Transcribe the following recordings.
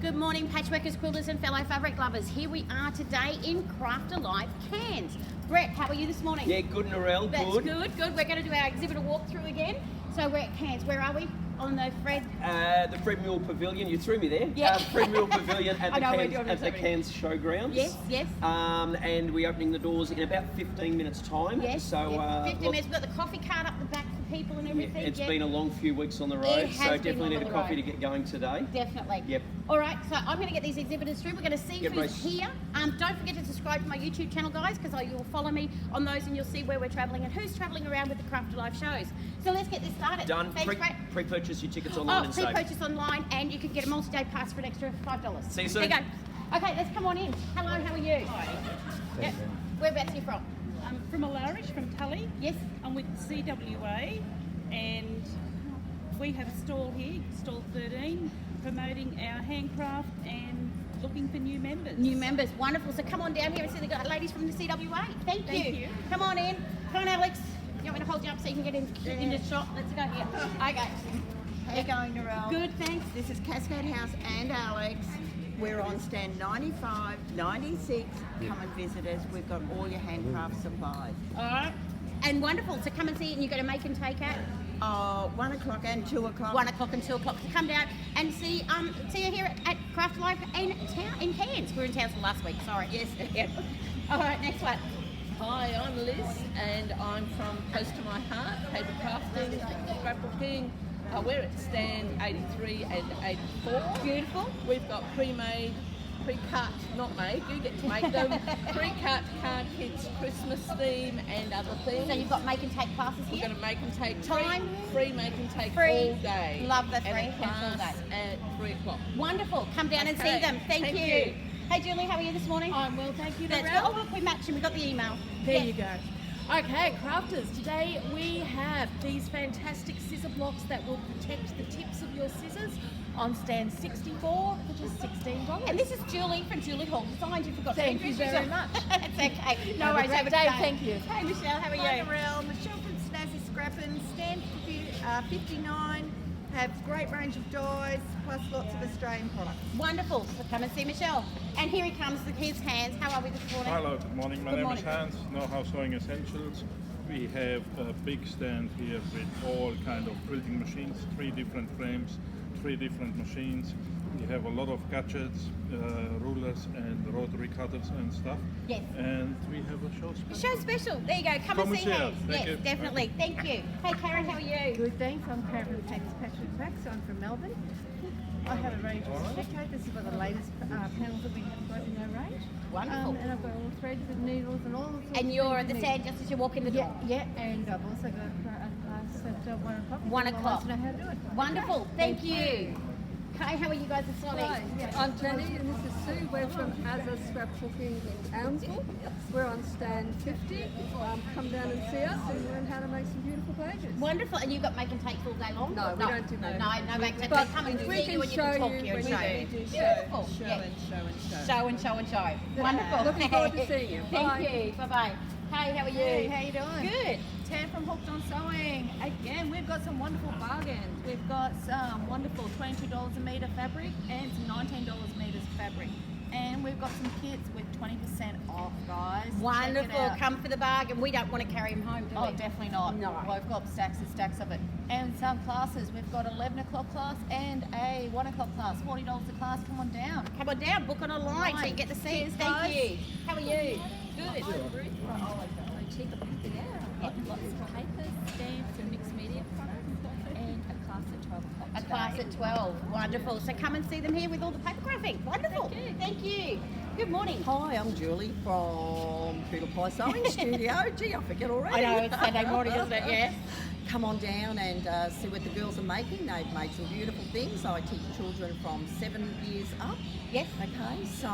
Good morning, patchworkers, quilters and fellow fabric lovers. Here we are today in Craft Alive, Cairns. Brett, how are you this morning? Yeah, good, Narelle, That's good. good. We're going to do our exhibitor walkthrough again. So we're at Cairns. Where are we? On the Fred? The Fred Mill Pavilion, you threw me there. Yeah. Fred Mill Pavilion at I know, we're the doing Cairns, so at the many. Cairns Showgrounds. Yes. And we're opening the doors in about 15 minutes' time. Yes. So, 15 minutes. We've got the coffee cart up the back for people and everything. It's been a long few weeks on the road, It so has been definitely long need a on the coffee road. to get going today. Definitely. Yep. All right, so I'm going to get these exhibitors through. We're going to see Yep, who's race. here. Don't forget to subscribe to my YouTube channel, guys, because you'll follow me on those and you'll see where we're travelling and who's travelling around with the Craft Alive shows. So let's get this started. Done. Thanks, Brett. Pre-purchase your tickets online and save. Pre-purchase online, and you can get a multi-day pass for an extra $5. See you soon. There you go. Okay, let's come on in. Hello, how are you? Hi. Yep. Whereabouts are you from? I'm from Alarish, from Tully. Yes. I'm with CWA, and we have a stall here, stall 13, promoting our handcraft and looking for new members. New members, wonderful. So come on down here and see the ladies from the CWA. Thank you. Come on in. Come on, Alex. You want me to hold you up so you can get in the shot? Let's go here. Okay. How you going, Narelle? Good, thanks. This is Cascade House and Alex. We're on stand 95, 96. Come and visit us. We've got all your handcraft supplies. All right. And wonderful. So come and see it, and you've got to make and take at 1 o'clock and 2 o'clock. 1 o'clock and 2 o'clock. So come down and see you here at Craft Alive in Cairns. We were in town for last week. Sorry. Yes. Yep. All right. Next one. Hi, I'm Liz and I'm from Close to My Heart, paper crafting, scrapbooking. We're at stand 83 and 84. Beautiful. We've got pre-made, pre-cut, not made, you get to make them, pre-cut card kits, Christmas theme and other things. So you've got make and take classes We're here. going to make and take Time? free make and take Free. all day. Love the and free a and all class day. at 3 o'clock. Wonderful. Come down and see Okay. them. Thank Thank you. you. Hey Julie, how are you this morning? I'm well, thank you, That's good. Narelle. Oh look, we matched and we got the email. There Yeah. you go. Okay, crafters, today we have these fantastic scissor blocks that will protect the tips of your scissors on stand 64 for just $16. And this is Julie from Julie Hall Designs. You forgot Thank to you introduce very yourself. much. It's okay. No Have a worries. great Have a day. good Thank you. Hey Michelle, how are Hi you? Narelle, Michelle from Snazzy Scrappin', stand 59, have great range of dyes, plus lots of Australian products. Wonderful. So come and see Michelle. And here he comes, his Hans. How are we this morning? Hello, good morning. My Good name morning. is Hans, Know-How Sewing Essentials. We have a big stand here with all kind of quilting machines, 3 different frames, 3 different machines. We have a lot of gadgets, rulers and rotary cutters and stuff. Yes. And we have a show special. Show special. There you go. Come Come and and see see us. Hans. Thank Yes, you. definitely. Thank you. Hey Karen, how are you? Good, thanks. I'm Karen from Pax Patchwork Packs. I'm from Melbourne. I have a range of stickers. This is one of the latest panels that we have got in our range. Wonderful. And I've got all threads and needles and all sorts of And you're things at the you stand need. just as you walk in the door. Yeah, and I've also got a class at 1 o'clock. 1 If anyone o'clock. wants to know how to do it. Wonderful. Thank you. Hey, how are you guys this morning? Hi, I'm Jenny and this is Sue. We're from Azza Scrapbooking in Townsville. We're on stand 50. Come down and see us and learn how to make some beautiful pages. Wonderful. And you've got make and take all day long? No, we don't do no. that. No make and take. But They come and we see you and you can show talk you to you and when show we you. do Beautiful. Show Yeah. and show and show. Show and show and show. Wonderful. Looking forward to seeing you. Thank Bye. you. Bye-bye. Hey, how are you? Hey, how you doing? Good. Tan from Hooked on Sewing. Again, we've got some wonderful bargains. We've got some wonderful $22 a metre fabric and some $19 meters fabric. And we've got some kits with 20% off, guys. Check it Wonderful. out. Come for the bargain. We don't want to carry him home, do we? Oh, definitely not. No. Well, we've got stacks and stacks of it. And some classes. We've got 11 o'clock class and a 1 o'clock class. $40 a class. Come on down. Come on down. Book it online so you get the seats. Cheers, Thank guys. you. How are you? Good. Check the paper there. Lots of papers, stamps and mixed media products, and a class at 12 o'clock. A class at 12. Wonderful. So come and see them here with all the papergraphing. Wonderful. Thank you. Good morning. Hi, I'm Julie from Poodle Pie Sewing Studio. Gee, I forget already. I know, it's Saturday morning, isn't it? Yes. Come on down and see what the girls are making. They've made some beautiful things. I teach children from 7 years up. Yes. Okay, so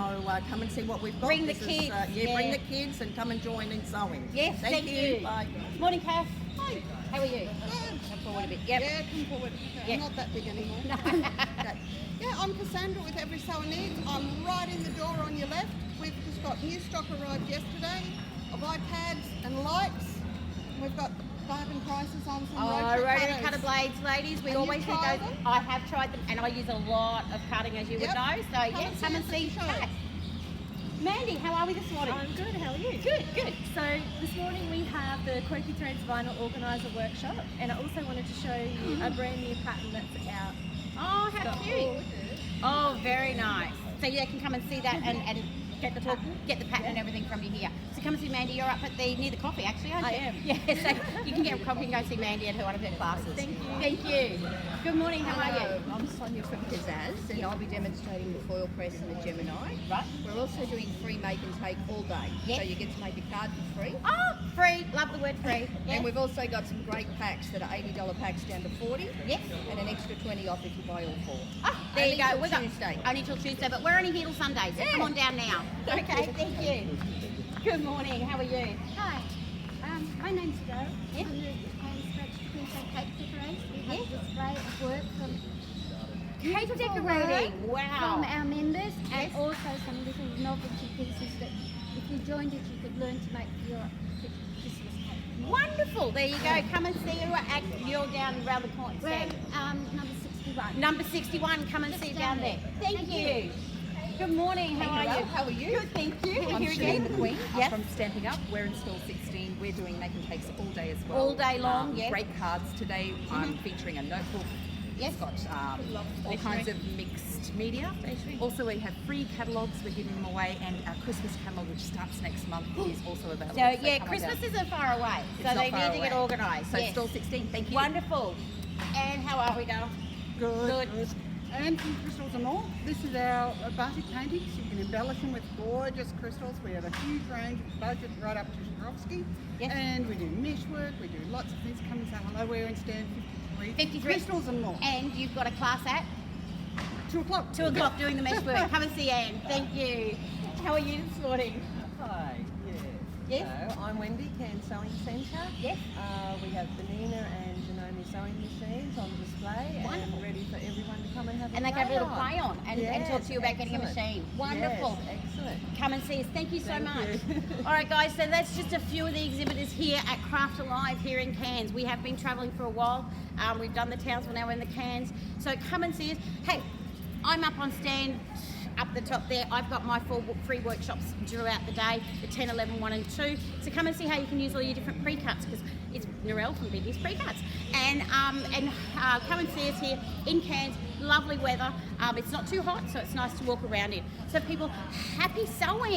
come and see what we've got. Bring the This is, kids, yeah. Bring the kids and come and join in sewing. Yes, thank you. Bye. Morning, Cass. Hi. How are you? Come forward a bit. Yep. Yeah, come forward. Yeah. I'm not that big anymore. No. Okay. Yeah, I'm Cassandra with Every Sewer Needs. I'm right in the door on your left. We've just got new stock arrived yesterday of iPads and lights. We've got bargain prices on some rotary cutter blades, ladies. We And always you've need tried those. them? I have tried them, and I use a lot of cutting, as you would Yep. know. So yeah, come and see us at the show. Kat. Mandy, how are we this morning? I'm good, how are you? Good, good. So this morning we have the Quirky Threads Vinyl Organiser Workshop, and I also wanted to show you a brand new pattern that's out. Oh, how cute. Oh, very nice. So you can come and see that and get the pattern and everything from you here. So come and see Mandy. You're up at near the coffee, actually, aren't you? I am. Yeah, so you can get a coffee and go see Mandy at one of her classes. Thank you. Thank you. Good morning, how are you? I'm Sonia from Pizzazz, and I'll be demonstrating the foil press and the Gemini. Right. We're also doing free make and take all day, Yes. so you get to make a card for free. Oh, free. Love the word free. Yes. And we've also got some great packs that are $80 packs down to 40, Yes. and an extra 20 off if you buy all 4. Oh, there Only you go. till We've got Tuesday. only till Tuesday, but we're only here till Sunday, so come on down now. Okay, thank you. Good morning. How are you? Hi, my name's Jo. Yes. I'm Scratch Quilting Cake Decorates. We have Yes. a display of work from Cake beautiful decorating. work Wow. from our members, Yes. and also some little novelty pieces that if you joined it you could learn to make for your Christmas cake. Wonderful. There you go. Come and see her at you're down around the corner. We're stand. number 61. Number 61. Come and Just see her down down there. there. Thank you. Good morning. How are you? How are you? Good, thank you. I'm Here Shalene again. the Queen. Yes. I'm from Stamping Up. We're in stall 16. We're doing making cakes all day as well. All day long, yes. Great cards today. I'm featuring a notebook. Yes. It's got all kinds of mixed media. Also, we have free catalogues. We're giving them away, and our Christmas catalogue, which starts next month, is also available. So yeah, come on Christmas down. isn't far away, It's so not they far need to get away. organised. So yes. stall 16. Thank you. Wonderful. And how are we, Dale? Good. Good. And from Crystals and More, this is our batik paintings. You can embellish them with gorgeous crystals. We have a huge range, budget right up to Swarovski. Yes. And we do mesh work, we do lots of things. Come and say hello, we're in stand 53. 53. Crystals and More. And you've got a class at 2 o'clock. 2 o'clock doing the mesh work. Come and see Anne. Thank you. How are you this morning? Hi, yes. Yes. So I'm Wendy, Cairns Sewing Centre. Yes. We have Benina and Janome sewing machines on display Wonderful. and ready for everyone to come and have a And they play can have a little on. play on and talk to you about getting a excellent. machine. Wonderful. Yes, excellent. Come and see us. Thank you so Thank much. you. All right, guys, so that's just a few of the exhibitors here at Craft Alive here in Cairns. We have been travelling for a while. We've done the Townsville, now we're in the Cairns. So come and see us. Hey, I'm up on stand up the top there. I've got my 4 free workshops throughout the day, the 10, 11, 1 and 2. So come and see how you can use all your different pre-cuts, because it's Narelle from Biddy's Pre-Cuts. And come and see us here in Cairns. Lovely weather. It's not too hot, so it's nice to walk around in. So people, happy sewing.